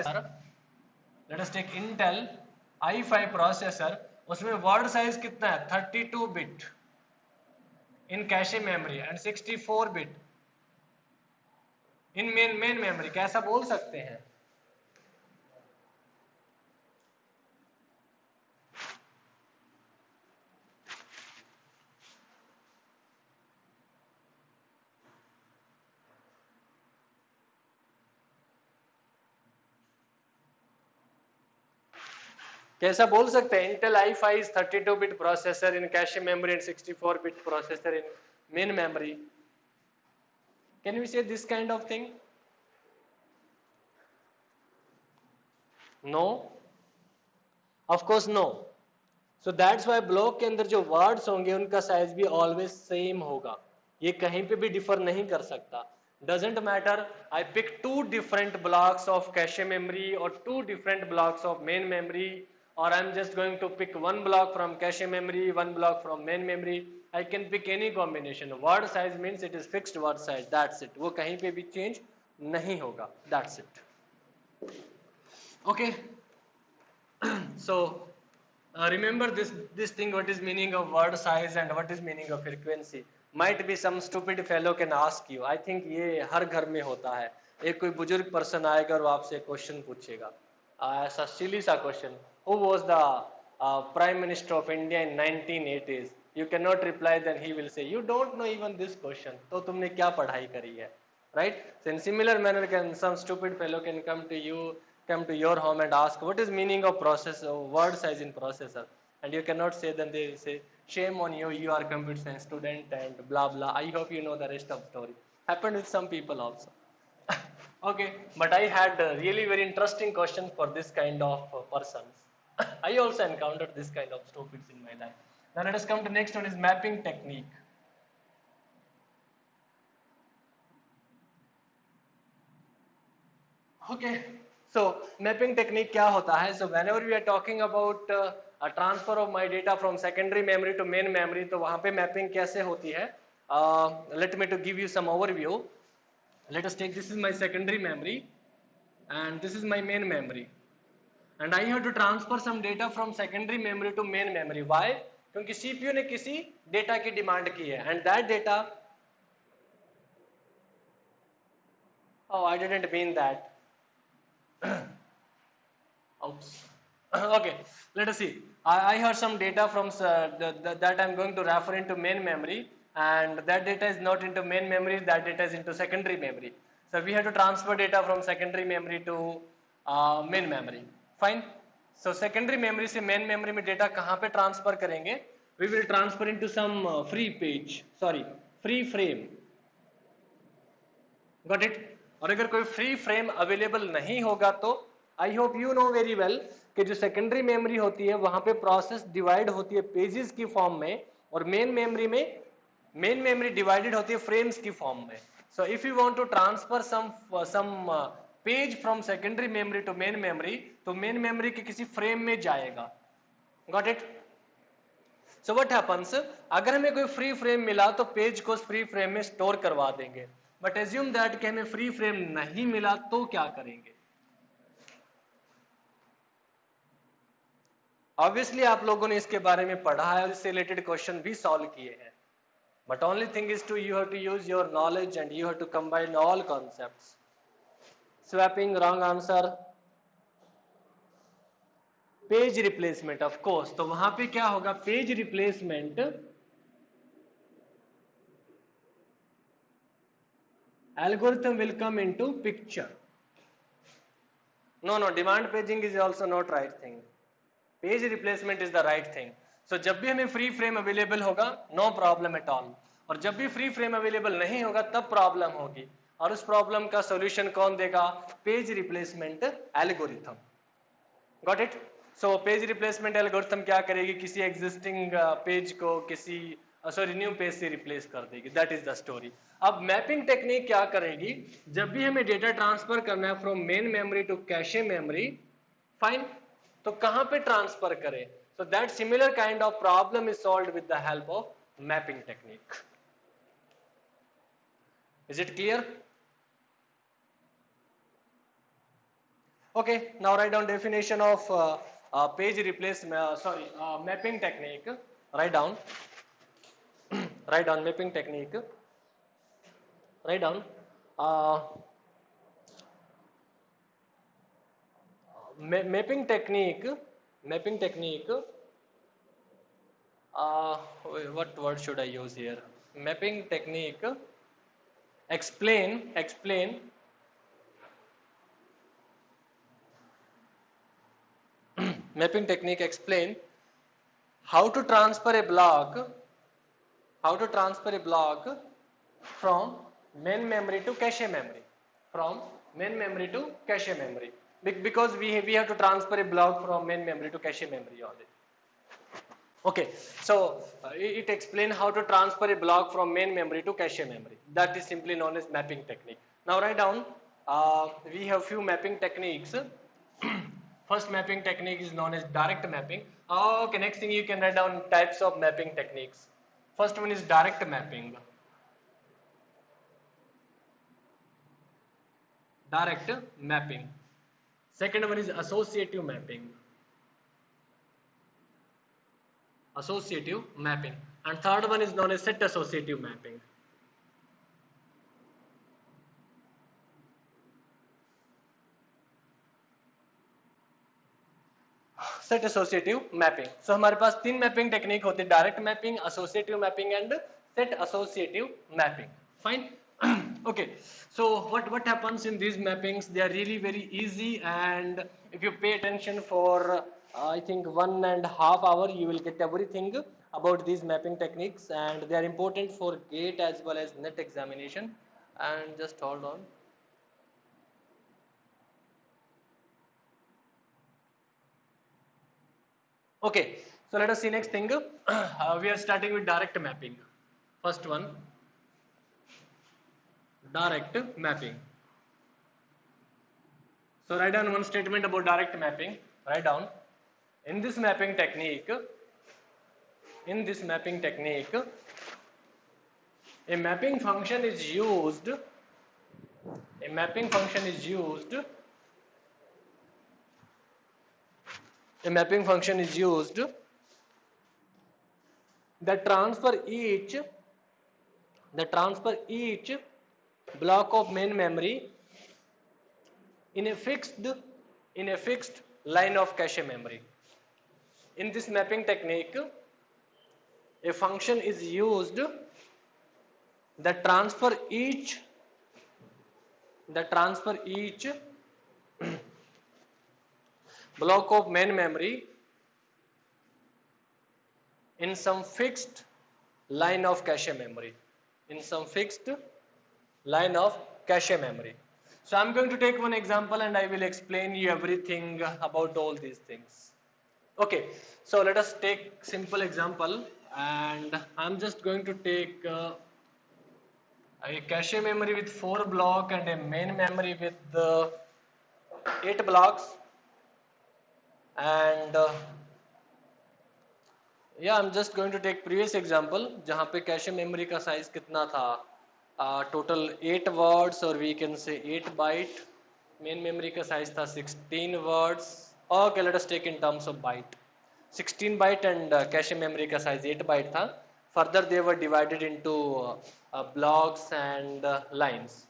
Processor, let us take Intel i5 processor, उसमें word size कितना है 32 bit in cache memory and 64 bit in main memory, कैसा बोल सकते हैं? कैसा बोल सकते हैं? Intel i5 is 32 bit processor in cache memory and 64 bit processor in main memory. Can we say this kind of thing? No, of course no. So that's why block के अंदर जो वर्ड्स होंगे उनका साइज भी always same होगा, ये कहीं पे भी डिफर नहीं कर सकता. Doesn't matter I pick two different blocks of cache memory or two different blocks of main memory, or I'm just going to pick one block from cache memory, one block from main memory. I can pick any combination. Word size means it is fixed word size, that's it. वो कहीं पे भी change नहीं होगा, that's it. Okay. So remember this thing, what is meaning of word size and what is meaning of frequency. Might be some stupid fellow can ask you. I think ये हर घर में होता है. एक कोई बुजुर्ग पर्सन आएगा और आपसे क्वेश्चन पूछेगा, ऐसा सिली सा question, who was the prime minister of India in 1980s? You cannot reply, then he will say you don't know even this question. तो तुमने क्या पढ़ाई करी है, right? So in similar manner, can some stupid fellow can come to your home and ask what is meaning of word size in processor, and you cannot say, then they say shame on you, you are computer science student and blah blah. I hope you know the rest of the story. Happened with some people also. Okay, but I had a really very interesting question for this kind of persons. I also encountered this kind of stupids in my life. Now let us come to next one, is mapping technique. Okay, so mapping technique क्या होता है? So whenever we are talking about a transfer of my data from secondary memory to main memory, तो वहाँ पे mapping कैसे होती है? Let me to give you some overview. Let us take, this is my secondary memory and this is my main memory, and I have to transfer some data from secondary memory to main memory. Why? क्योंकि CPU ने किसी data की demand की है, and that data, oh I didn't mean that. Oops. Okay, let us see. I have some data from that I'm going to refer into main memory, and that data is not into main memory, that data is into secondary memory. So we have to transfer data from secondary memory to main memory. Fine. So secondary memory से main memory में data कहाँ पे transfer करेंगे? We will transfer into some free frame. Got it? और अगर कोई free frame available नहीं होगा तो I hope you know very well कि जो सेकेंडरी मेमोरी होती है वहां पे प्रोसेस डिवाइड होती है पेजेस की फॉर्म में, और मेन मेमोरी डिवाइडेड होती है फ्रेम्स की फॉर्म में. So if you want to transfer some page from secondary memory to main memory, तो मेन मेमोरी के किसी फ्रेम में जाएगा. Got it? So what happens, अगर हमें कोई फ्री फ्रेम मिला तो पेज को उस फ्री फ्रेम में स्टोर करवा देंगे. बट एज्यूम दैट कि हमें फ्री फ्रेम नहीं मिला तो क्या करेंगे? ऑब्वियसली आप लोगों ने इसके बारे में पढ़ा है और इससे रिलेटेड क्वेश्चन भी सॉल्व किए हैं. But only thing is to you have to use your knowledge and you have to combine all concepts. Swapping, wrong answer. Page replacement, of course. तो वहां पे क्या होगा? Page replacement, algorithm will come into picture. No, demand paging is also not right thing. Page replacement is the right thing. So जब भी हमें free frame available होगा, no problem at all, और जब भी फ्री फ्रेम अवेलेबल नहीं होगा तब प्रॉब्लम होगी. और उस प्रॉब्लम का सॉल्यूशन कौन देगा? Page replacement algorithm. Got it? So page replacement algorithm क्या करेगी? किसी एग्जिस्टिंग पेज को किसी न्यू पेज से रिप्लेस कर देगी. That is the story. अब मैपिंग टेक्निक क्या करेगी? जब भी हमें डेटा ट्रांसफर करना है from main memory to cache memory, fine, तो कहां पे ट्रांसफर करें? So that similar kind of problem is solved with the help of mapping technique. Is it clear? Okay, now write down definition of page replacement, mapping technique. Write down, write down mapping technique. Write down. Uh, Mapping technique. Mapping technique. Uh, what word should I use here? Mapping technique. Explain. Mapping technique explain how to transfer a block. How to transfer a block from main memory to cache memory. From main memory to cache memory. Because we have to transfer a block from main memory to cache memory only. Okay, so it explains how to transfer a block from main memory to cache memory. That is simply known as mapping technique. Now write down, we have few mapping techniques. First mapping technique is known as direct mapping. Okay, next thing you can write down types of mapping techniques. First one is direct mapping. Direct mapping. Second one is associative mapping. Associative mapping. And third one is known as set associative mapping. Set associative mapping. So हमारे पास तीन mapping technique होती है, direct mapping, associative mapping and set associative mapping. Fine. Okay, so what happens in these mappings? They are really very easy, and if you pay attention for I think 1.5 hours, you will get everything about these mapping techniques, and they are important for GATE as well as NET examination. And just hold on. Okay, so let us see next thing. We are starting with direct mapping. First one, direct mapping. So write down one statement about direct mapping. Write down, in this mapping technique, a mapping function is used. A mapping function is used. A mapping function is used that transfer each block of main memory in a fixed line of cache memory. In this mapping technique, a function is used that transfer each block of main memory in some fixed line of cache memory. So I'm going to take one example and I will explain you everything about all these things. Okay, so let us take simple example, and I'm just going to take a cache memory with 4 blocks and a main memory with 8 blocks. And I'm just going to take previous example जहाँ पे cache memory का size कितना था, total 8 words और we can say 8 byte. Main memory का size था 16 words. Okay, let us take in terms of byte. 16 byte and cache memory का size 8 byte था. Further they were divided into blocks and lines.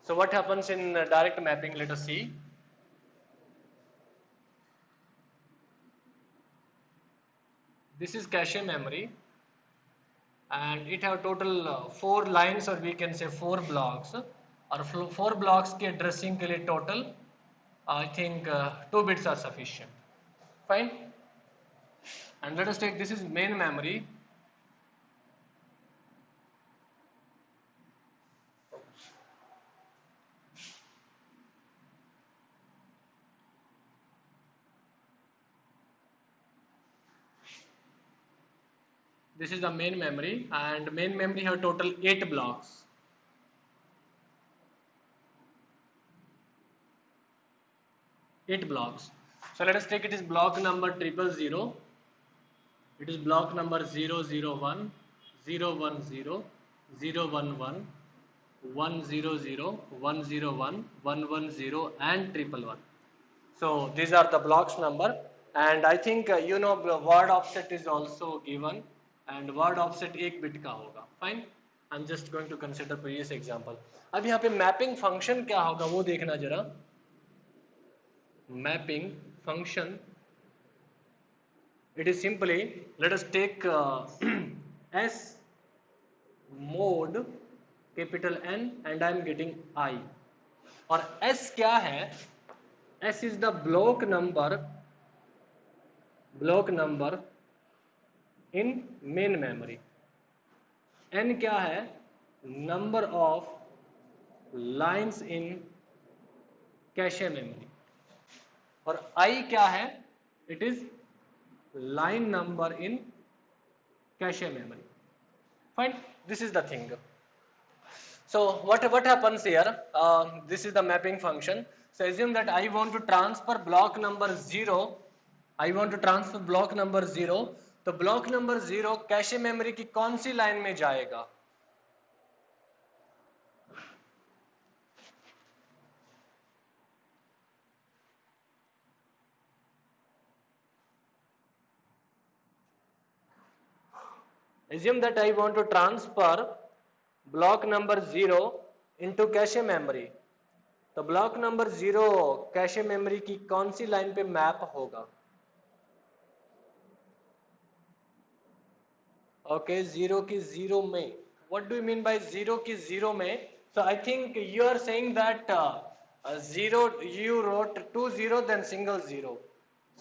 So what happens in direct mapping? Let us see. This is cache memory, and it have total 4 lines, or we can say 4 blocks. और 4 blocks के addressing के लिए total I think 2 bits are sufficient. Fine. And let us take, this is main memory. This is the main memory, and main memory have total 8 blocks. 8 blocks. So let us take it is block number 000. It is block number 001, 010, 011, 100, 101, 110 and 111. So these are the blocks number, and I think word offset is also given, and word offset 1 bit का होगा. Fine. I'm just going to consider previous example. अब यहाँ पे mapping function क्या होगा वो देखना जरा. Mapping function, it is simply, let us take S mode capital N and I am getting I. और S क्या है? S is the block number in main memory. N क्या है? Number of lines in cache memory. और I क्या है? It is line number in cache memory. Fine. This is the thing. So what happens here? This is the mapping function. So assume that I want to transfer block number 0. I want to transfer block number 0. तो block number 0 cache memory की कौन सी line में जाएगा? Assume that I want to transfer block number 0 into cache memory. तो block number 0 cache memory की कौन सी लाइन पे मैप होगा? ओके, 0 की 0 में. What do you mean by 0 की 0 में? So I think you are saying that 0 you wrote 2 0 then single 0.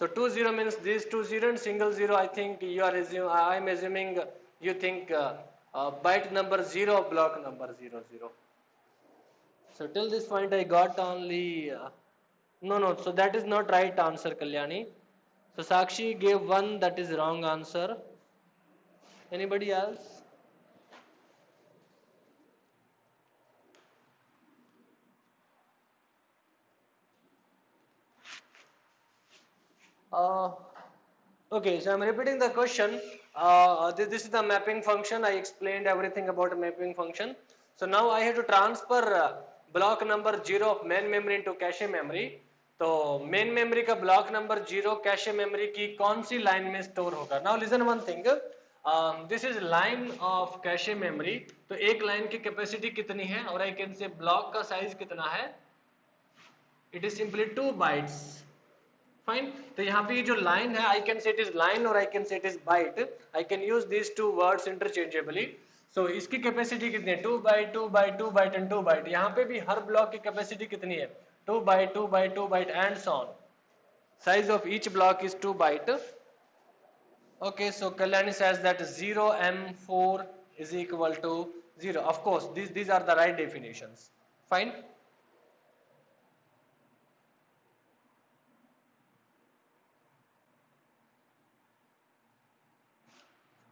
So 2 0 means these 2 0 and single 0. I think you are I am assuming you think byte number 0 of block number 0 0. So till this point I got only no, so that is not right answer, Kalyani. So Sakshi gave 1, that is wrong answer. Anybody else? Okay, so I'm repeating the question. This is the mapping function. I explained everything about mapping function. So now I have to transfer block number 0 of main memory into cache memory. तो main memory का block number 0 cache memory की कौन सी line में store होगा? Now listen one thing. This is line of cache memory. तो एक line की capacity कितनी है? और I can say block का size कितना है? It is simply 2 bytes. Fine. तो यहाँ पे ये जो लाइन है, I can say it is line और I can say it is byte. I can use this two words interchangeably. So इसकी कैपेसिटी कितनी है? 2 byte 2 byte 2 byte and 2 byte. यहाँ पे भी हर ब्लॉक की कैपेसिटी कितनी है? 2 byte 2 byte 2 byte and so on. Size of each block is 2 byte. Okay, so Kalyani says that 0m4 is equal to 0. Of course, these are the right definitions. Fine.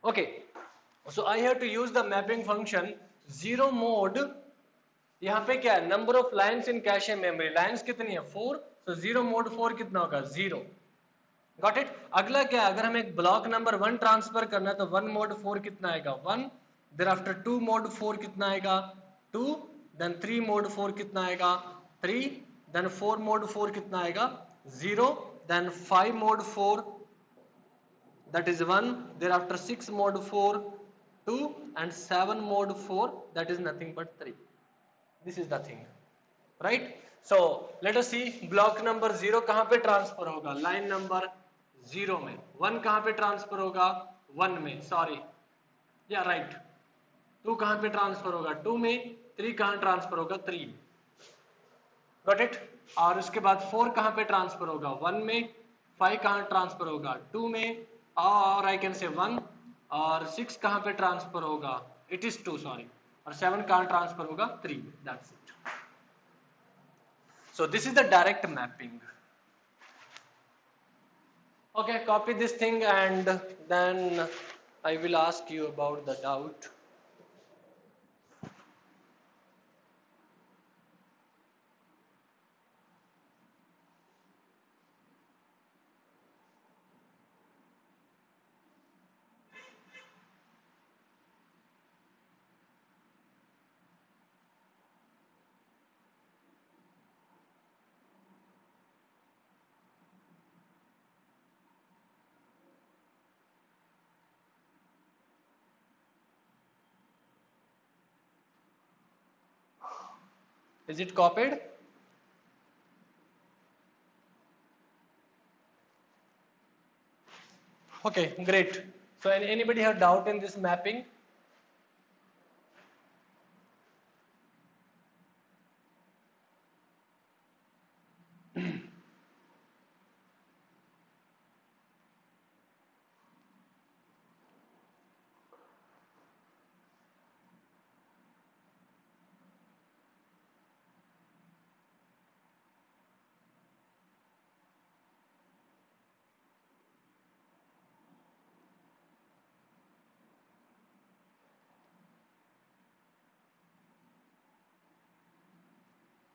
Okay, so I have to use the mapping function. 0 mode, यहाँ पे क्या है? Number of lines in cache memory. Lines कितनी है? 4. So 0 mode 4 कितना होगा? 0. Got it? अगला क्या है? अगर हमें एक ब्लॉक नंबर 1 ट्रांसफर करना है तो 1 mode 4 कितना आएगा? 1. Thereafter 2 mode 4 कितना आएगा? 2. Then 3 mode 4 कितना आएगा? 3. Then 4 mode 4 कितना आएगा? 0. Then 5 mode 4, that is 1. Thereafter 6 mode 4, 2, and 7 mode 4, that is nothing but 3. This is the thing, right? So let us see block number 0 कहाँ पे ट्रांसफर होगा? लाइन नंबर 0 में. 1 कहाँ पे ट्रांसफर होगा? 1 में. सॉरी, या राइट. 2 कहाँ पे ट्रांसफर होगा? 2 में. 3 कहाँ ट्रांसफर होगा? 3. Got it? और उसके बाद 4 कहाँ पे ट्रांसफर होगा? 1 में. 5 कहाँ ट्रांसफर होगा? 2 में. और आई कैन से 1. और 6 कहाँ पे ट्रांसफर होगा? It is 2, sorry. और 7 कहाँ ट्रांसफर होगा? 3. That's it. So this is the direct mapping. Okay, copy this thing and then I will ask you about the doubt. Is it copied? Okay, great. So anybody have doubt in this mapping?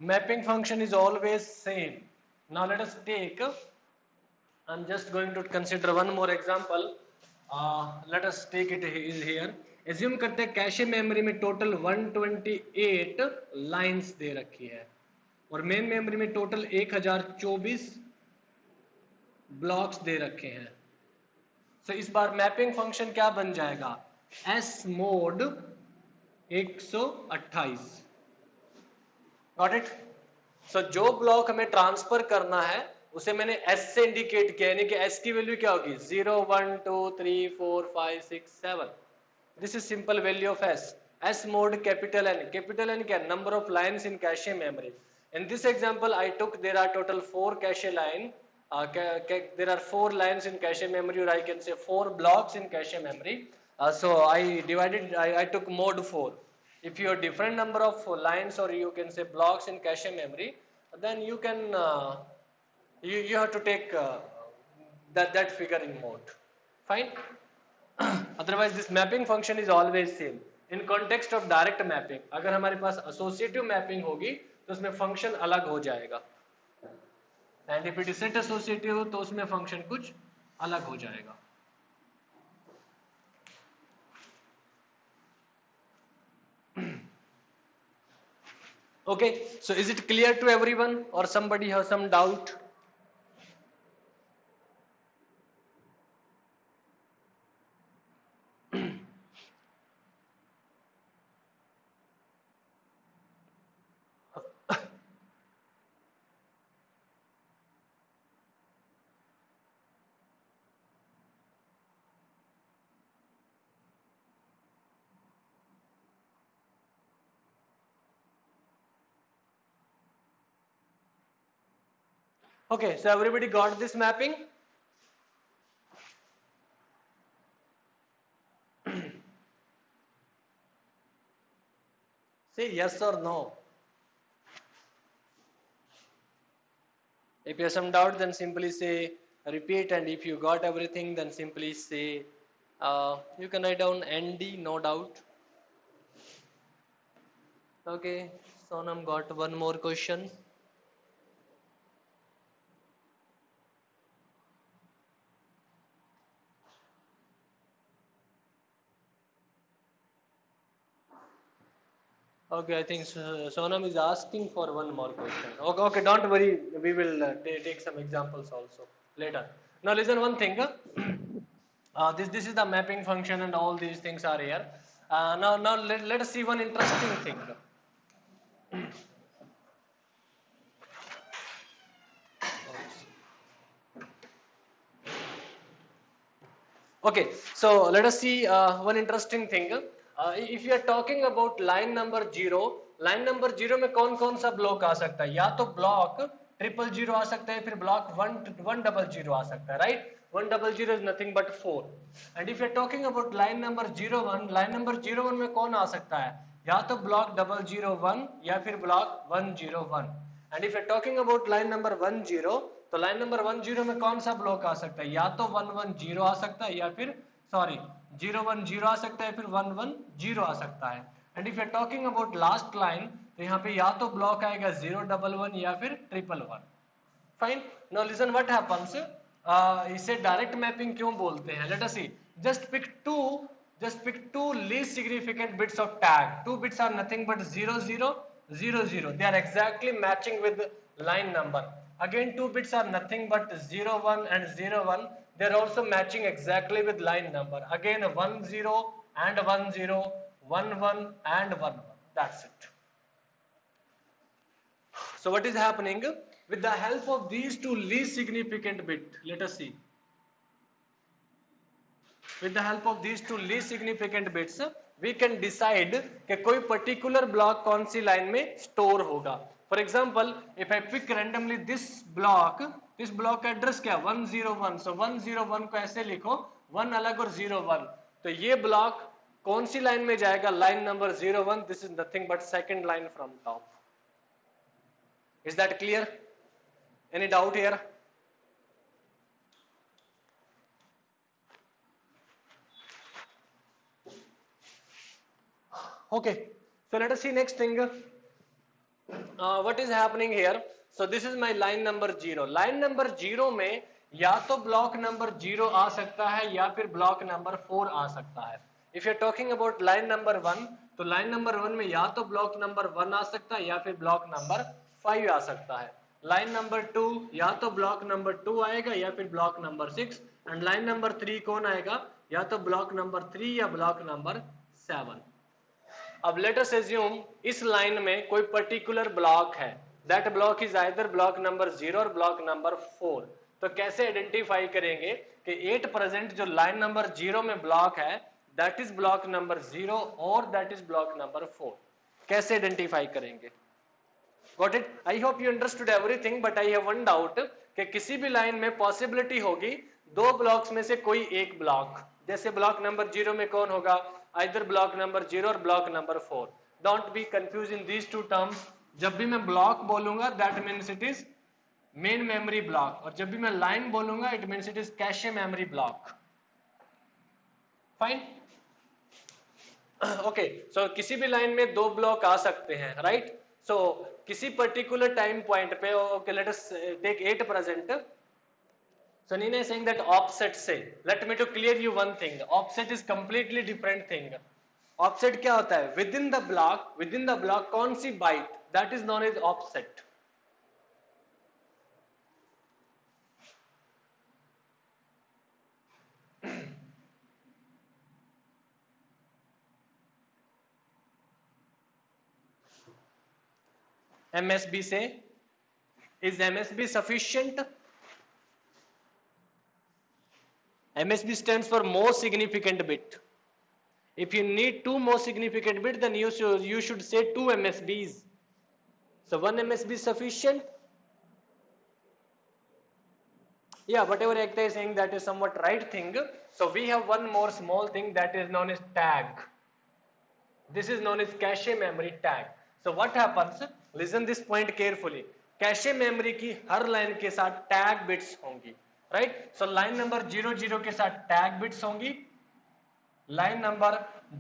Mapping function is always same. Now let us take, I'm just going to consider one more example. Let us take it here. Assume करते हैं cache memory में total 128 lines दे रखी है और main memory में total 1024 blocks दे रखे हैं. So इस बार मैपिंग फंक्शन क्या बन जाएगा? S mode 128. Got it? So जो ब्लॉक हमें ट्रांसफर करना है उसे मैंने S से इंडिकेट किया, यानी कि S की वैल्यू क्या होगी? 0 1 2 3 4 5 6 7. This is simple value of S. S mode capital N. Capital N क्या? Number of lines in cache memory. In this example, I took there are total 4 cache line. There are 4 lines in cache memory, or I can say 4 blocks in cache memory. So I took mode 4. If you have different number of lines, or you can say blocks in cache memory, then you can you have to take that figure in mode. Fine. Otherwise this mapping function is always same. In context of direct mapping, अगर हमारे पास associative mapping होगी तो उसमें function अलग हो जाएगा. And if it is set associative तो उसमें function कुछ अलग हो जाएगा. Okay, so is it clear to everyone, or somebody have some doubt? Okay, so everybody got this mapping? Say yes or no. If you have some doubt, then simply say repeat, and if you got everything, then simply say you can write down ND, no doubt. Okay, Sonam got one more question. Okay, I think Sonam is asking for one more question. Okay, okay, don't worry. We will take some examples also later. Now listen one thing. This is the mapping function, and all these things are here. Now let us see one interesting thing. Okay, so let us see one interesting thing. If you are talking about line number 0 में कौन सा block आ सकता है? या तो block 000 आ सकता है, फिर ब्लॉक 100 आ सकता है, right? 100 is nothing but 4. And if you are talking about line number 01 में कौन आ सकता है? या तो ब्लॉक 001 या फिर block 101. And if you are talking about line number 10, तो लाइन नंबर 10 में कौन सा ब्लॉक आ सकता है? या तो 110 आ सकता है, या फिर 010 आ सकता है, फिर 110 आ सकता है. And if you are talking about last line, तो यहाँ पे या तो ब्लॉक आएगा 011 या फिर 111. Fine. Now listen what happens. इसे डायरेक्ट मैपिंग क्यों बोलते हैं? Late us C. Just pick two least significant bits of tag. Two bits are nothing but 0000. They are exactly matching with line number. Again, two bits are nothing but 01 and 01. They are also matching exactly with line number. Again, 10 and 10, 11 and 11. That's it. So what is happening? With the help of these two least significant bit, let us see. With the help of these two least significant bits, we can decide कि कोई particular block कौन सी line में store होगा. For example, if I pick randomly this block address क्या 101. So 101 को ऐसे लिखो 1 अलग और 01. तो ये block कौन सी line में जाएगा? Line number 01. This is nothing but second line from top. Is that clear? Any doubt here? Okay, so let us see next thing. What is happening here? So this is my line number 0. Line number 0 में या तो block number 0 आ सकता है या फिर block number 4 आ सकता है. If you are talking about line number 1, तो line number 1 में या तो block number 1 आ सकता है या फिर block number 5 आ सकता है. Line number 2 या तो block number 2 आएगा या फिर block number 6. And line number 3 कौन आएगा? या तो block number 3 या block number 7. अब लेट अस एज्यूम इस लाइन में कोई पर्टिकुलर ब्लॉक है, that block is either block number 0 और ब्लॉक नंबर 4. तो कैसे आइडेंटिफाई करेंगे कि 8 प्रेजेंट जो लाइन नंबर 0 में ब्लॉक है दैट इज ब्लॉक नंबर 0 और दैट इज ब्लॉक नंबर 4. कैसे आइडेंटिफाई करेंगे? Got it? I hope you understood everything, but I have one doubt कि किसी भी लाइन में पॉसिबिलिटी होगी दो ब्लॉक्स में से कोई एक ब्लॉक. जैसे ब्लॉक नंबर 0 में कौन होगा? either block number 0 और block number 4. Don't be confused in these two terms. जब भी मैं block बोलूंगा that means it is main memory block, और जब भी मैं line बोलूंगा it means it is cache memory block. Fine? Okay, so किसी भी line में दो block आ सकते हैं, right? So किसी particular time point पे, okay, let us take 8 present. So Nina is saying that offset से, let me to clear you one thing. Offset is completely different thing. Offset क्या होता है? Within the block कौन सी byte? That is known as offset. MSB से, is MSB sufficient? MSB stands for most significant bit. If you need two most significant bit, then you should say 2 MSBs. So 1 MSB is sufficient? Yeah, whatever Ekta is saying, that is somewhat right thing. So we have one more small thing that is known as tag. This is known as cache memory tag. So what happens? Listen this point carefully. Cache memory की हर line के साथ tag bits होंगी. Right? So line number 00 के साथ tag bits होंगी, line number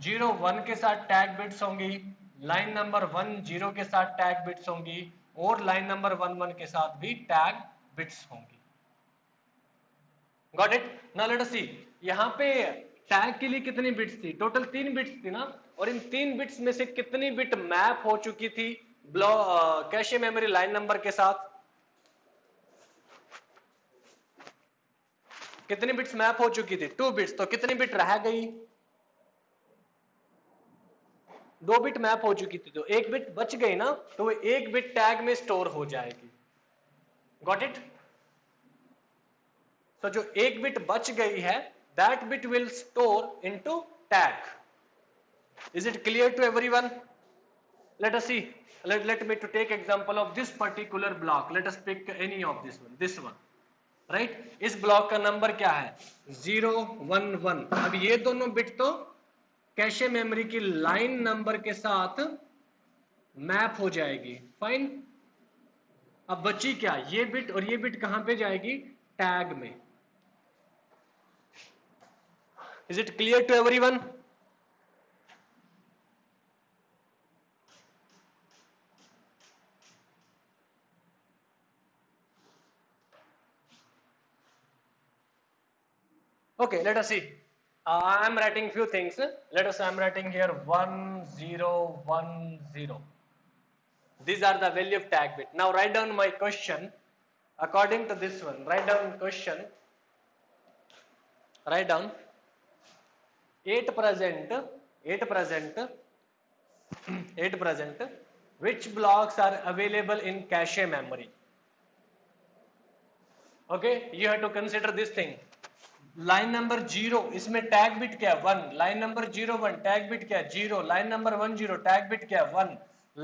01 के साथ tag bits होंगी, line number 10 के साथ tag bits होंगी और line number 11 के साथ भी tag bits होंगी. Got it? Now let us see. यहाँ पे tag के लिए कितनी bits थी? Total 3 bits थी ना, और इन 3 bits में से कितनी bit map हो चुकी थी cache memory line number के साथ? कितनी बिट्स मैप हो चुकी थी? 2 बिट्स. तो कितनी बिट रह गई? 2 बिट मैप हो चुकी थी, तो 1 बिट बच गई ना, तो वो 1 बिट टैग में स्टोर हो जाएगी. Got it? सो जो 1 बिट बच गई है that bit will store into tag. Is it clear to everyone? Let us see. let me to take example of this particular block. Let us pick any of this one. Right? इस block का number क्या है? 011. अब ये दोनों bit तो cache memory की line number के साथ मैप हो जाएगी. फाइन. अब बची क्या? ये बिट, और ये बिट कहां पे जाएगी? टैग में. Is it clear to everyone? Okay, let us see. I am writing few things. Let us. I am writing here 1010. These are the value of tag bit. Now write down my question according to this one. Write down question. Write down 8 present which blocks are available in cache memory? Okay, you have to consider this thing. Line number 0 इसमें tag bit क्या है 1, line number 01 tag bit क्या है 0, line number 10 tag bit क्या है 1,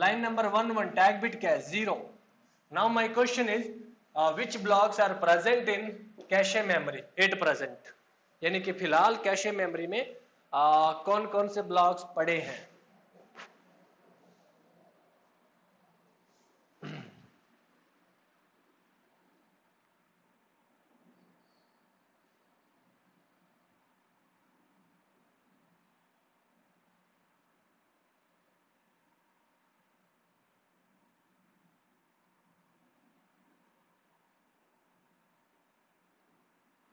line number 11 tag bit क्या है 0. Now my question is which blocks are present in cache memory at present, यानी कि फिलहाल कैशे मेमोरी में कौन कौन से ब्लॉक्स पड़े हैं.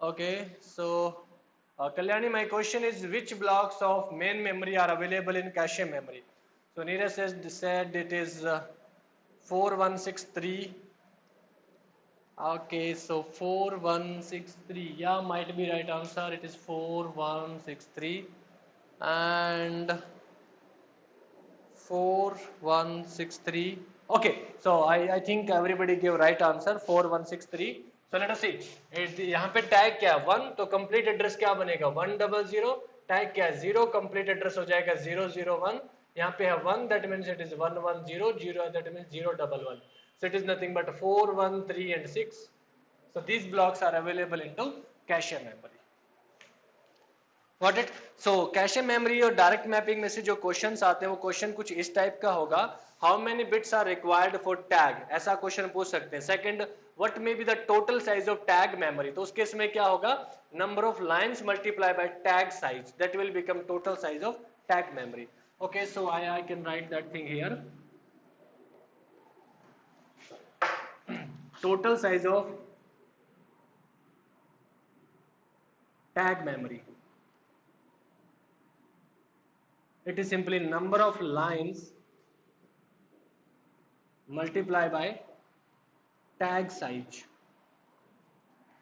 Okay, so Kalyani, my question is which blocks of main memory are available in cache memory? So Neeraj said it is 4163. Okay, so 4163, yeah, might be right answer. It is 4163 and 4163. Okay, so I think everybody gave right answer 4163. So let us see. यहाँ पे tag क्या है 1, तो complete address क्या बनेगा 100. Tag क्या है 0, complete address हो जाएगा 001. यहाँ पे है 1, that means it is 110, 0 that means 011. So it is nothing but 4, 1, 3 and 6. So these blocks are available into cache memory. Got it? So cache memory और डायरेक्ट मैपिंग में से जो क्वेश्चंस आते हैं वो क्वेश्चन कुछ इस टाइप का होगा. How many bits are required for tag, ऐसा क्वेश्चन पूछ सकते हैं. Second, what may be the total size of tag memory, तो उस केस में क्या होगा number of lines multiply by tag size, that will become total size of tag memory. Okay, so I can write that thing here. Total size of tag memory, it is simply number of lines multiply by tag size.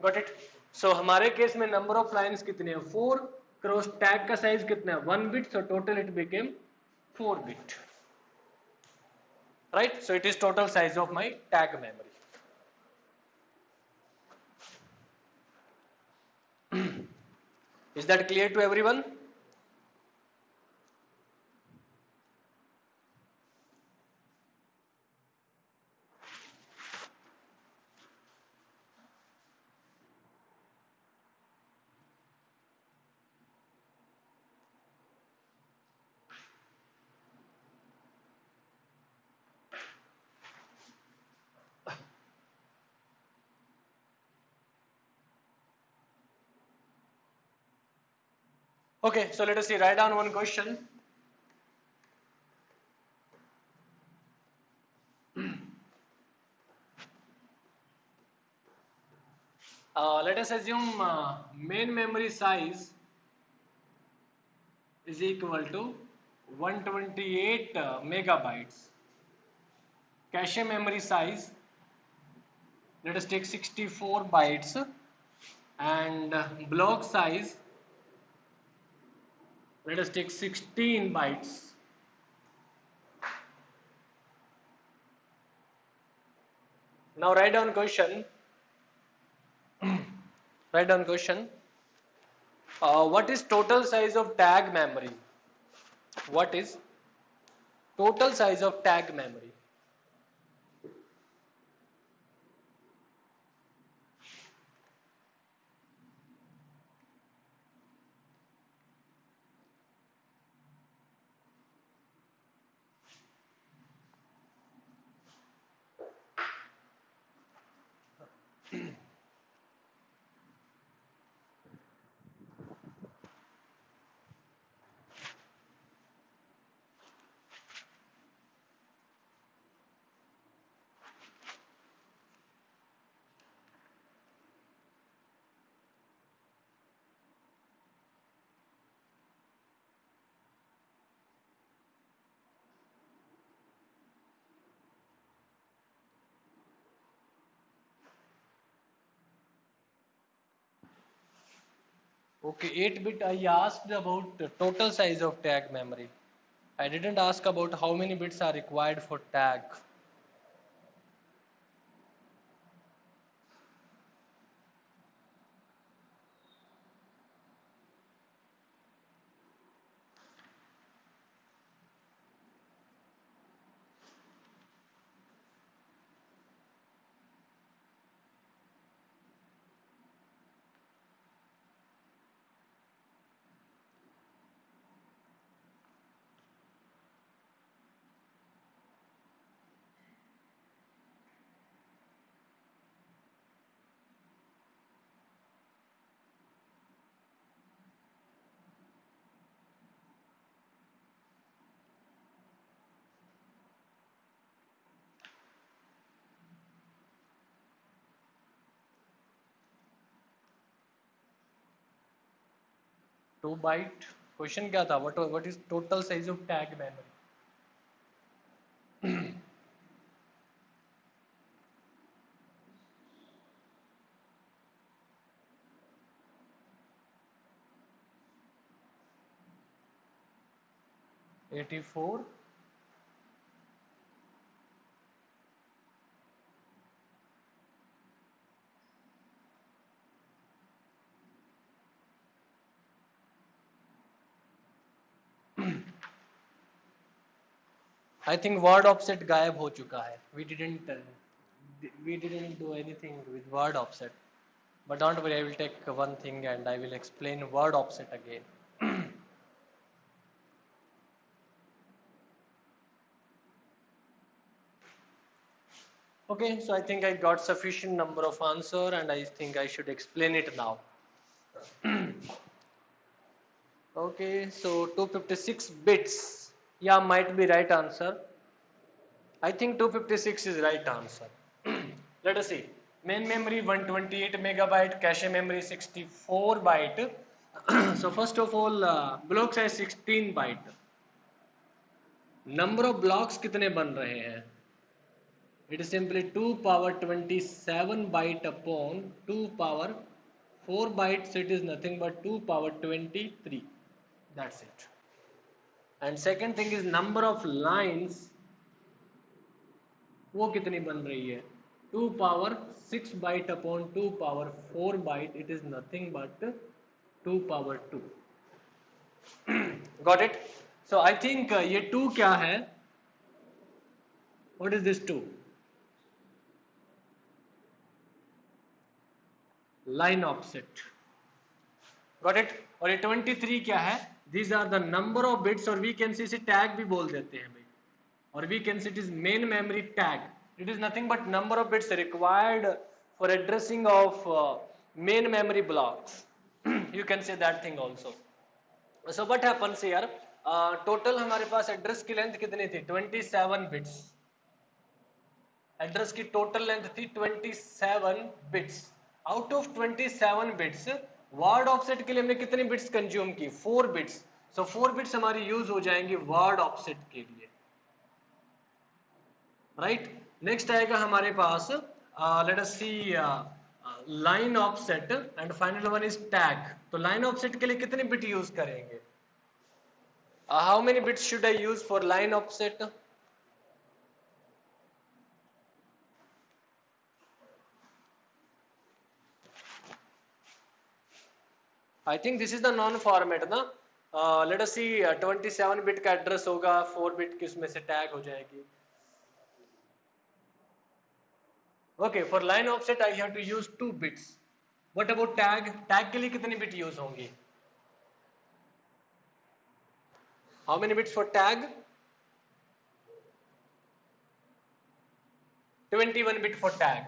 Got it? So हमारे case में number of lines कितने हैं 4, cross tag का size कितना है 1 bit, so total it became 4 bit. Right? So it is total size of my tag memory. Is that clear to everyone? Okay, so let us see, write down one question. Let us assume main memory size is equal to 128 megabytes. Cache memory size, let us take 64 bytes, and block size, let us take 16 bytes. Now write down question. Write down question. What is total size of tag memory? What is total size of tag memory? Okay, 8-bit I asked about the total size of tag memory. I didn't ask about how many bits are required for tag. Two byte question क्या था? What is total size of tag memory? $84. I think word offset गायब हो चुका है. We didn't do anything with word offset. But don't worry, I will take one thing and I will explain word offset again. Okay, so I think I got sufficient number of answer and I think I should explain it now. Okay, so 256 bits. Yeah, might be right answer. I think 256 is right answer. Let us see. Main memory 128 megabyte, cache memory 64 byte. So first of all, block size 16 byte. Number of blocks कितने बन रहे हैं? It is simply 2 power 27 byte upon 2 power 4 bytes. It is nothing but 2 power 23. That's it. And second thing is number of lines. वो कितनी बन रही है? 2 power 6 byte upon 2 power 4 byte. It is nothing but 2 power 2. Got it? So I think ये 2 क्या है? What is this 2? Line offset. Got it? और ये 23 क्या है? These are the number of bits, और we can see इसे tag भी बोल देते हैं भाई. Or we can say it is main memory tag. It is nothing but number of bits required for addressing of main memory blocks. You can say that thing also. So what happens here? Total हमारे पास address की length कितनी थी? 27 bits. Address की total length थी 27 bits. Out of 27 bits word offset के लिए हमने कितनी बिट्स कंज्यूम की? 4 बिट्स. सो 4 बिट्स हमारी यूज हो जाएंगी वर्ड ऑफसेट के लिए. राइट. नेक्स्ट आएगा हमारे पास let us see line offset and final one is tag. तो लाइन ऑफसेट के लिए कितने बिट यूज करेंगे? How many bits should I use for line offset? I think this is the known format ना. Let us see 27 bit का address होगा, 4 bit की उसमें से टैग हो जाएगी. Okay, for line offset I have to use 2 bits. What about tag? Tag के लिए कितनी bit use होंगी? How many bits for tag? 21 bit for tag.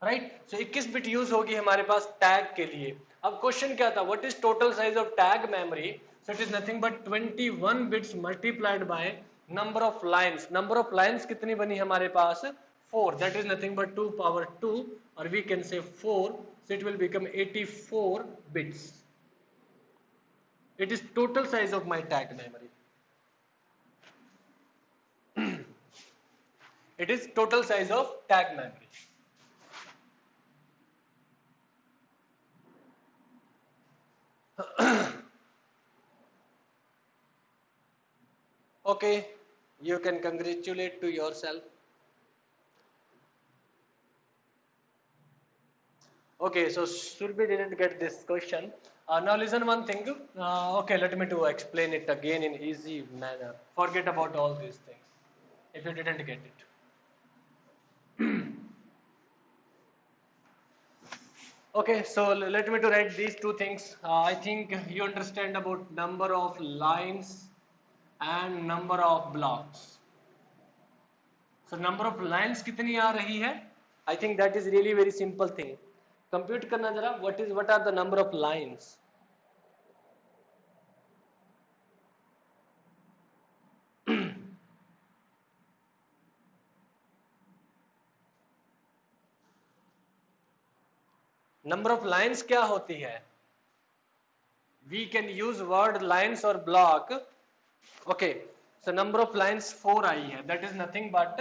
Right? So 21 bit use होगी हमारे पास tag के लिए. अब question क्या था? What is total size of tag memory? So it is nothing but 21 bits multiplied by number of lines. Number of lines कितनी बनी हमारे पास? 4. That is nothing but 2 power 2, or we can say 4. So it will become 84 bits. It is total size of my tag memory. It is total size of tag memory. Okay, you can congratulate to yourself. Okay, so Surbhi didn't get this question. Now listen one thing. Okay, let me to explain it again in easy manner. Forget about all these things if you didn't get it. Okay, so let me to write these two things. I think you understand about number of lines and number of blocks. So number of lines कितनी आ रही है? I think that is really very simple thing. Compute करना जरा. What are the number of lines? Number of lines क्या होती है? We can use word lines or block. Okay, so number of lines 4 आई है. That is nothing but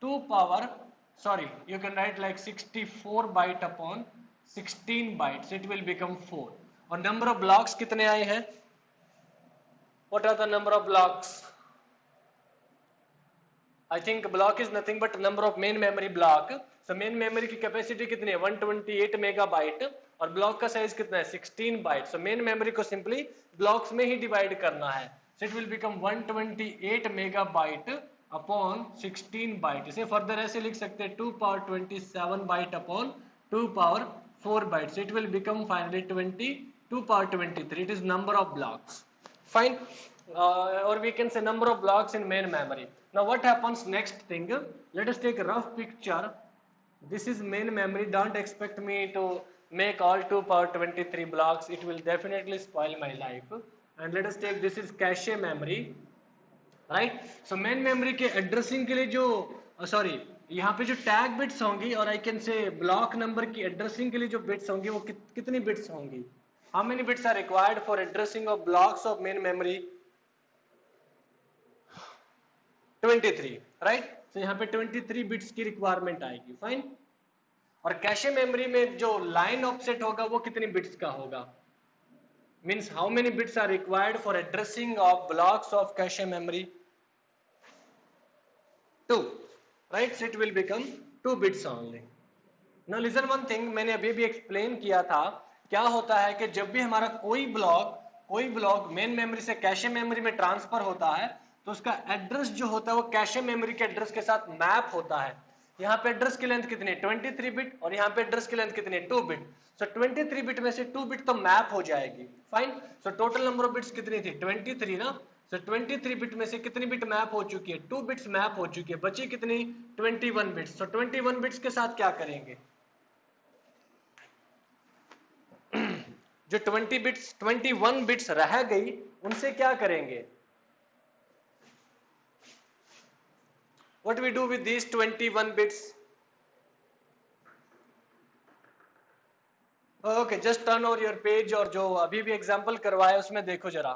2 power. Sorry, you can write like 64 byte upon 16 bytes. It will become 4. और number of blocks कितने आए हैं? What are the number of blocks? I think block is nothing but number of main memory block. So main memory की capacity कितनी है? 128 megabyte और block का size कितना है? 16 byte. So main memory को simply blocks में ही divide करना है. So it will become 128 megabyte upon 16 byte. इसे further ऐसे लिख सकते हैं 2 power 27 byte upon 2 power 4 byte. So it will become finally 2 power 23. It is number of blocks. Fine. Or we can say number of blocks in main memory. Now what happens next thing? Let us take a rough picture. This is main memory. Don't expect me to make all 2 power 23 blocks. It will definitely spoil my life. And let us take this is cache memory. Right? So main memory के addressing के लिए जो sorry यहाँ पे जो tag bits होंगी और I can say block number की addressing के लिए जो bits होंगी वो कितनी bits होंगी? How many bits are required for addressing of blocks of main memory? 23, right? So यहाँ पे 23 bits की requirement आएगी, fine? और कैशे मेमोरी में जो लाइन ऑफसेट होगा वो कितनी बिट्स का होगा? Means how many bits are required for addressing of blocks of cache memory? 2, right? So it will become 2 bits only. Now listen one thing, मैंने अभी भी एक्सप्लेन किया था क्या होता है कि जब भी हमारा कोई ब्लॉक मेन मेमोरी से कैशे मेमोरी में ट्रांसफर होता है तो उसका एड्रेस जो होता है वो कैशे मेमोरी के एड्रेस के साथ मैप होता है. यहाँ पे एड्रेस की लेंथ कितनी है? 23 बिट और यहाँ पे एड्रेस की लेंथ कितनी है? 2 बिट. सो 23 बिट में से 2 बिट तो मैप हो जाएगी. Fine. So total number of bits कितनी थी? 23 ना. सो 23 बिट में से कितनी बिट मैप हो चुकी है? 2 बिट्स मैप हो चुकी है. बची कितनी? 21 बिट्स. सो 21 बिट्स के साथ क्या करेंगे? जो 21 बिट्स रह गई उनसे क्या करेंगे? What we do with these 21 bits? Okay, just turn over your page और जो अभी भी एग्जाम्पल करवाया उसमें देखो जरा.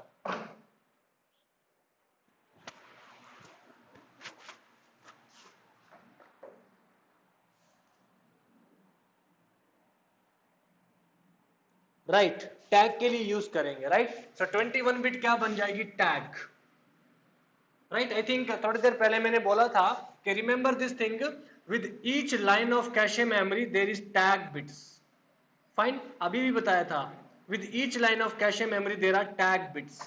राइट, टैग के लिए यूज करेंगे. राइट, सो 21 बिट क्या बन जाएगी? टैग. राइट, आई थिंक थोड़ी देर पहले मैंने बोला था कि remember this thing, with each line of cache memory there is tag bits. Fine, अभी भी बताया था with each line of cache memory there are tag bits.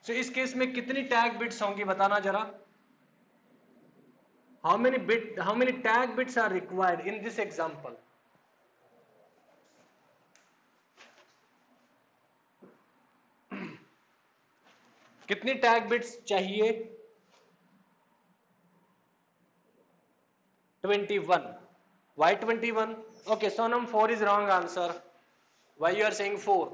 So इस केस में कितनी टैग बिट्स होंगी बताना जरा. How many tag bits are required in this example? कितनी टैग बिट्स चाहिए? 21. Why 21? Okay, Sonam, 4 is wrong answer. Why you are saying 4?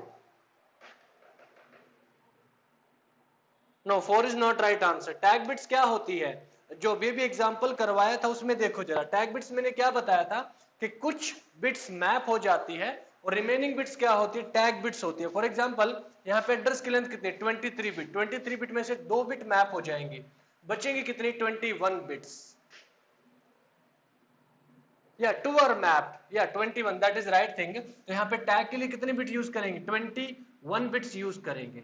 No, 4 is not right answer. Tag bits क्या होती है? जो अभी भी एग्जाम्पल करवाया था उसमें देखो जरा. टैग बिट्स मैंने क्या बताया था कि कुछ बिट्स मैप हो जाती है और रिमेनिंग बिट्स क्या होती है? टैग बिट्स होती है. फॉर एग्जांपल यहाँ पे एड्रेस की लेंथ कितनी? 23 बिट. 23 बिट में से 2 बिट मैप हो जाएंगी. बचेंगी कितनी? 21 बिट्स. या 2 आर मैप. या 21, दैट इज राइट थिंग. तो यहाँ पे टैग के लिए कितने बिट यूज करेंगे? 21 बिट्स यूज करेंगे.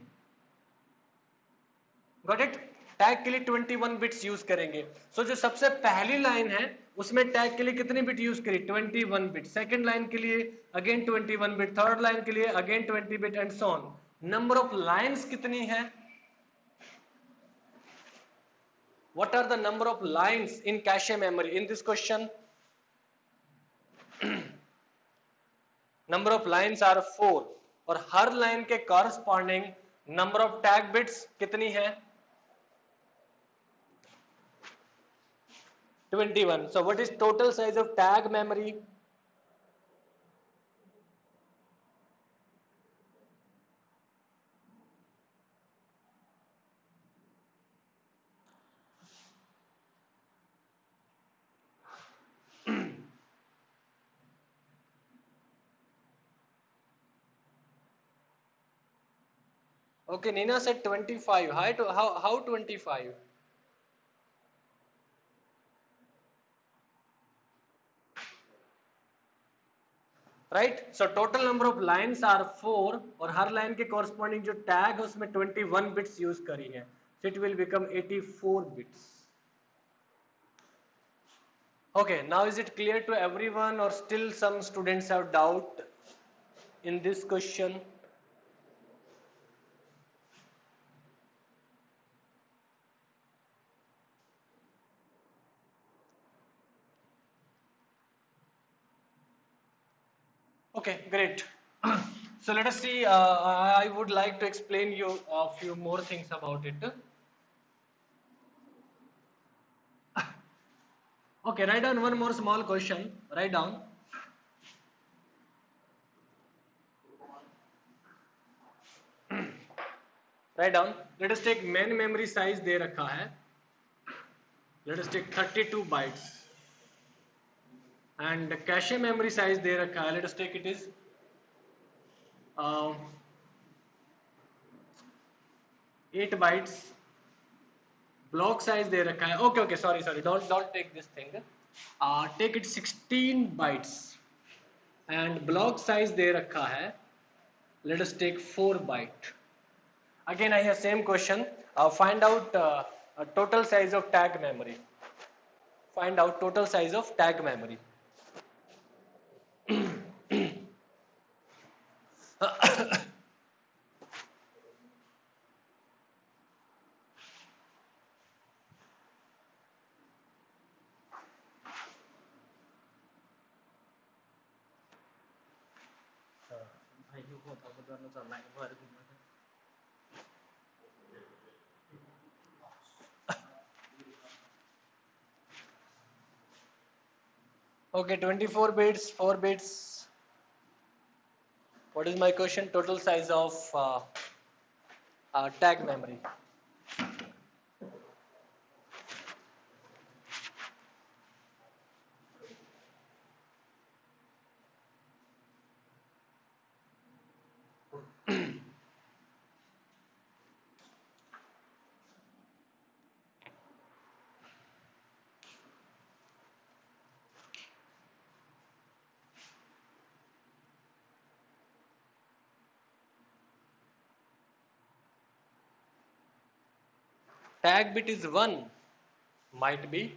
Got it? टैग के लिए 21 बिट्स यूज करेंगे। सो जो सबसे पहली लाइन है उसमें टैग के लिए कितनी बिट यूज करी, 21 बिट। सेकंड लाइन के लिए अगेन 21 बिट, थर्ड लाइन के लिए again 20 bit and so on. Number of lines कितनी है? What are the number of lines in cache memory in this question? Number of lines are 4 और हर line के corresponding number of tag bits कितनी है? 21. So what is total size of tag memory? Okay, Nina said 25. How 25? Right? So total number of lines are 4 और हर line के corresponding जो tag है उसमें 21 bits use करी है. So it will become 84 bits. Okay, now is it clear to everyone or still some students have doubt in this question? Okay, great. So let us see. I would like to explain you a few more things about it. Okay, write down one more small question. Write down. Write down. Let us take main memory size दे रखा है. Let us take 32 bytes. And cache memory size दे रखा है. Let us take it is 8 bytes. Block size दे रखा है. Okay, sorry. Don't take this thing. Take it 16 bytes. And block size दे रखा है. Let us take 4 byte. Again, I have same question. Find out total size of tag memory. Find out total size of tag memory. Okay, 24 bits, 4 bits. What is my question? Total size of tag memory. Tag bit is 1, might be.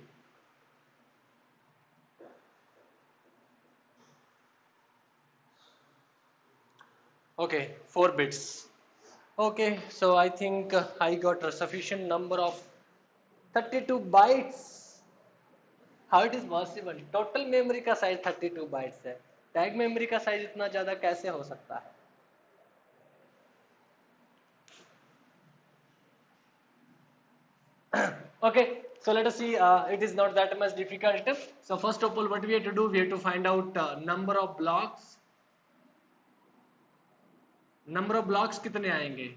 Okay, 4 bits. Okay, so I think I got a sufficient number of 32 bytes. How it is possible? Total memory का size 32 bytes है. Tag memory का size इतना ज़्यादा कैसे हो सकता है? Okay, so let us see. It is not that much difficult. So first of all, what we have to do, we have to find out number of blocks. Number of blocks कितने आएंगे?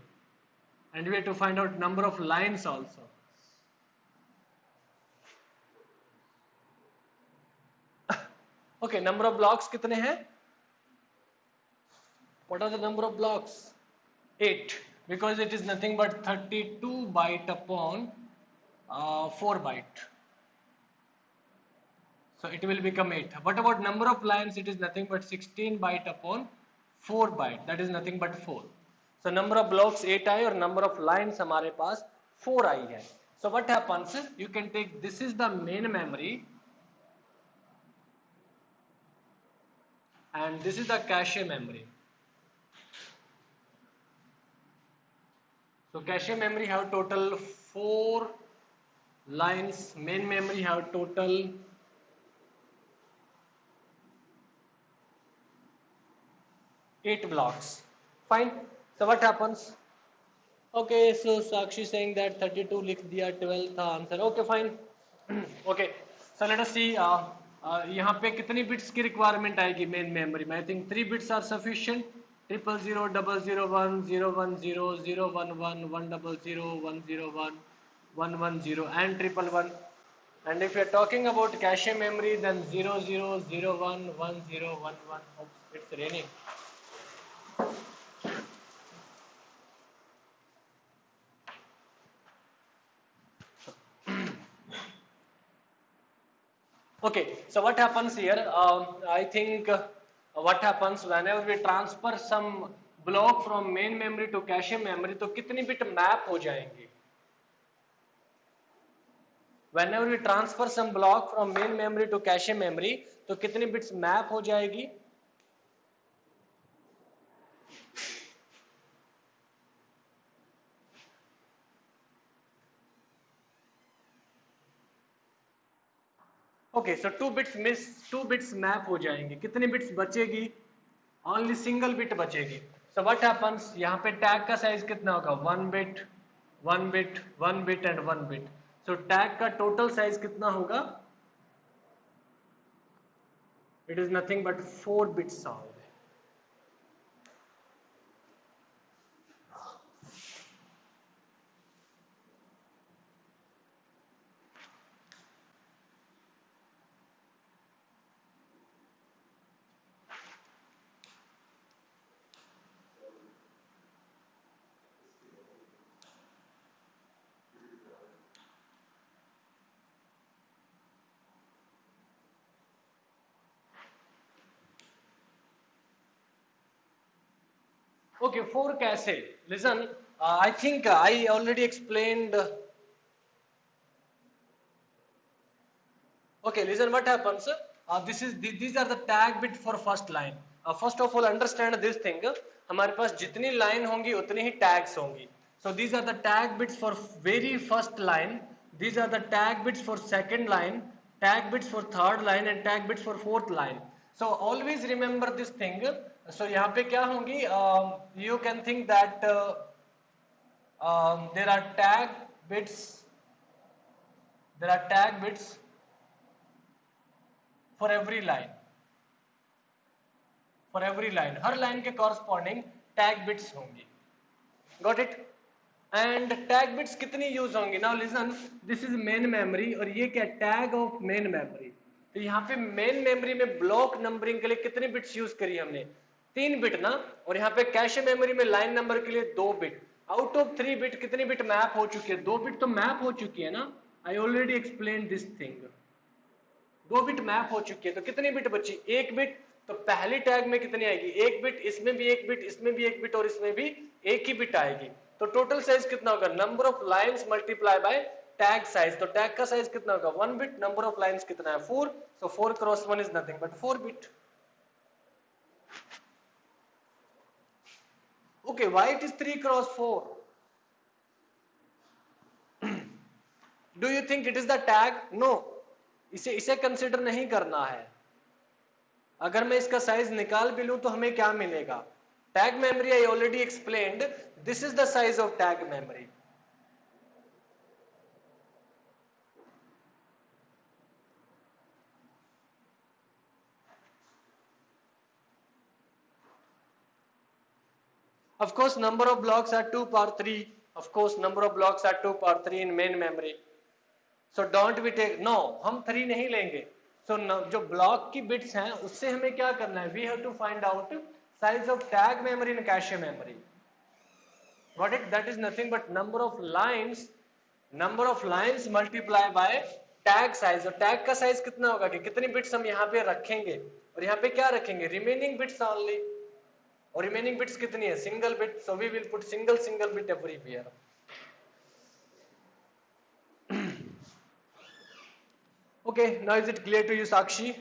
And we have to find out number of lines also. Okay, number of blocks कितने हैं? What are the number of blocks? 8, because it is nothing but 32 byte upon 4 byte. So it will become 8. What about number of lines? It is nothing but 16 byte upon 4 byte. That is nothing but 4. So number of blocks 8 आए और number of lines हमारे पास 4 आई है. So what happens is you can take, this is the main memory and this is the cache memory. So cache memory have total 4 lines, main memory have total 8 blocks. Fine. So what happens? Okay, so Sakshi saying that 32 लिख दिया, 12 था answer. Okay, fine. Okay, so let us see. यहाँ पे कितनी bits की requirement आएगी main memory में? I think 3 bits are sufficient. 000 001 010 011 100 101 110 and 111. And if you are talking about cache memory, then 0001 1011. Oops, it's raining. Okay, so what happens here? I think what happens whenever we transfer some block from main memory to cache memory, तो कितनी bit map हो जाएंगी? Whenever we transfer some block from main memory to cache memory, तो कितनी bits map हो जाएगी? Okay, so 2 bits miss, 2 bits map हो जाएंगे. कितनी bits बचेगी? Only single bit बचेगी. So what happens? यहाँ पे tag का size कितना होगा? 1 bit, 1 bit, 1 bit and 1 bit. So tag का total size कितना होगा? It is nothing but 4 bits only. Okay, for cache, listen, I think I already explained. Okay, listen, what happens? These are the tag bit for first line. First of all, understand this thing. हमारे पास जितनी line होंगी उतनी ही tags होंगी. So these are the tag bits for very first line. These are the tag bits for second line, tag bits for third line and tag bits for fourth line. So always remember this thing. So यहाँ पे क्या होंगी? You can think that there are tag bits. There are tag bits for every line. For every line, her line के corresponding tag bits होंगी. Got it? And tag bits कितनी use होंगी? Now listen, this is main memory और ये क्या tag of main memory. तो यहाँ पे main memory में block numbering के लिए कितनी bits use करी हमने? 3 bit ना. और यहाँ पे cache memory में line number के लिए 2 bit. Out of 3 bit कितनी bit map हो चुकी है? 2 bit तो map हो चुकी है ना. I already explained this thing. 2 bit map हो चुकी है. तो कितनी बिट बची? 1 बिट. तो पहली टैग में कितनी आएगी? 1 बिट. इसमें भी 1 बिट, इसमें भी 1 बिट और इसमें भी एक ही बिट आएगी. तो टोटल साइज कितना होगा? Number of lines multiply by tag size. तो टैग का साइज कितना होगा? 1 बिट. नंबर ऑफ लाइंस कितना है? 4. So 4 cross 1 is nothing but 4 bit. Okay, why it is 3 cross 4? Do you think it is the tag? No, इसे consider नहीं करना है. अगर मैं इसका साइज निकाल भी लूं तो हमें क्या मिलेगा? Tag memory I already explained. This is the size of tag memory. Of course, number of blocks are 2 power 3. Of course, number of blocks are 2 power 3 in main memory. So don't we take, no, हम 3 नहीं लेंगे. So जो block की bits हैं उससे हमें क्या करना है? We have to find out size of tag memory and cache memory. Got it? That is nothing but number of lines multiply by tag size. और tag का size कितना होगा? कि कितनी बिट्स हम यहाँ पे रखेंगे और यहाँ पे क्या रखेंगे? Remaining bits only. और रिमेनिंग बिट्स कितनी है? Single bit. So we will put single bit everywhere. Okay, now is it clear to you, Sakshi?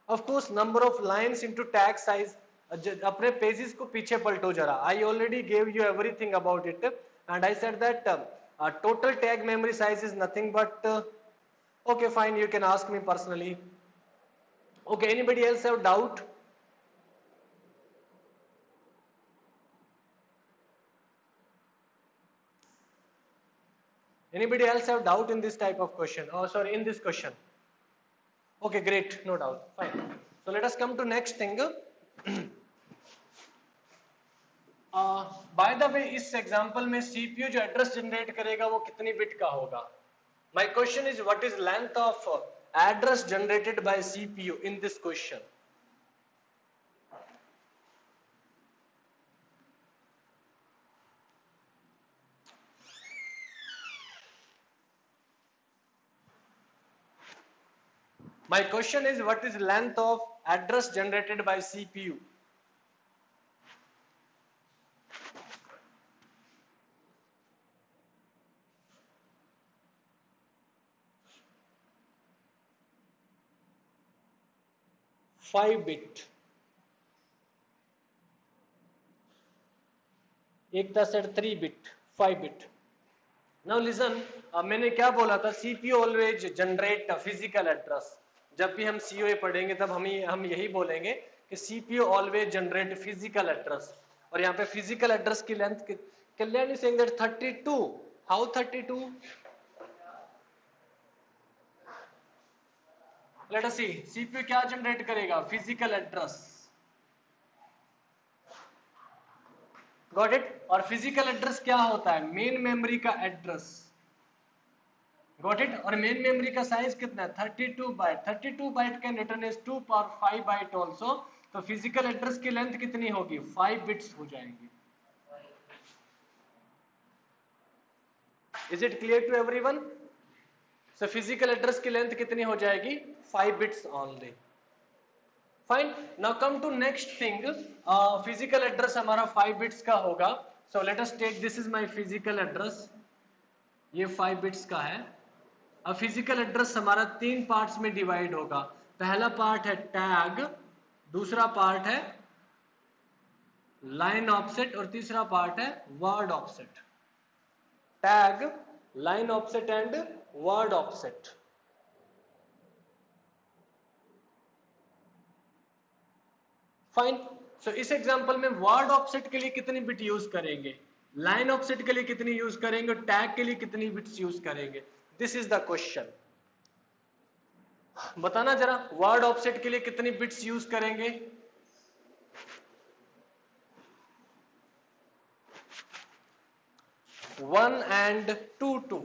Of course, number of lines into tag size. अपने pages को पीछे पलटो जरा. I already gave you everything about it, and I said that total tag memory size is nothing but. Okay, fine. You can ask me personally. Okay, anybody else have doubt? Anybody else have doubt in this type of question? Oh, sorry, in this question. Okay, great, no doubt. Fine. So let us come to next thing. By the way, इस example में CPU जो address generate करेगा वो कितनी bit का होगा? My question is, what is length of address generated by CPU in this question? My question is, what is length of address generated by CPU? Five bit. एक था set 3 bit 5 bit. Now listen, मैंने क्या बोला था? CPU always generate physical address. जब भी हम COA पढ़ेंगे तब हम यही बोलेंगे कि CPU always generate physical address. और यहाँ पे फिजिकल एड्रेस की length, Kalyan is saying that 32. How 32? Let us see. CPU क्या जनरेट करेगा? Physical address. Got it? और फिजिकल एड्रेस क्या होता है? मेन मेमोरी का एड्रेस. Got it? और मेन मेमोरी का साइज कितना है? 32 byte. 32 byte can written as 2 power 5 byte also. तो फिजिकल एड्रेस की लेंथ कितनी होगी? 5 बिट्स हो जाएंगी. Is it clear to everyone? So physical address की लेंथ कितनी हो जाएगी? 5 bits only. Fine. Now come to next thing. Physical address हमारा 5 बिट्स का होगा. So let us take this is my physical address. ये 5 बिट्स का है. अब फिजिकल एड्रेस हमारा 3 पार्ट्स में डिवाइड होगा. पहला पार्ट है टैग, दूसरा पार्ट है लाइन ऑफसेट और तीसरा पार्ट है word offset. Tag, line offset and word offset. Fine. So इस एग्जांपल में वर्ड ऑफसेट के लिए कितनी बिट यूज करेंगे, लाइन ऑफसेट के लिए कितनी यूज करेंगे और टैग के लिए कितनी बिट्स यूज करेंगे? This is the question. बताना जरा, वर्ड ऑफसेट के लिए कितनी बिट्स यूज करेंगे? 1 and 2 2.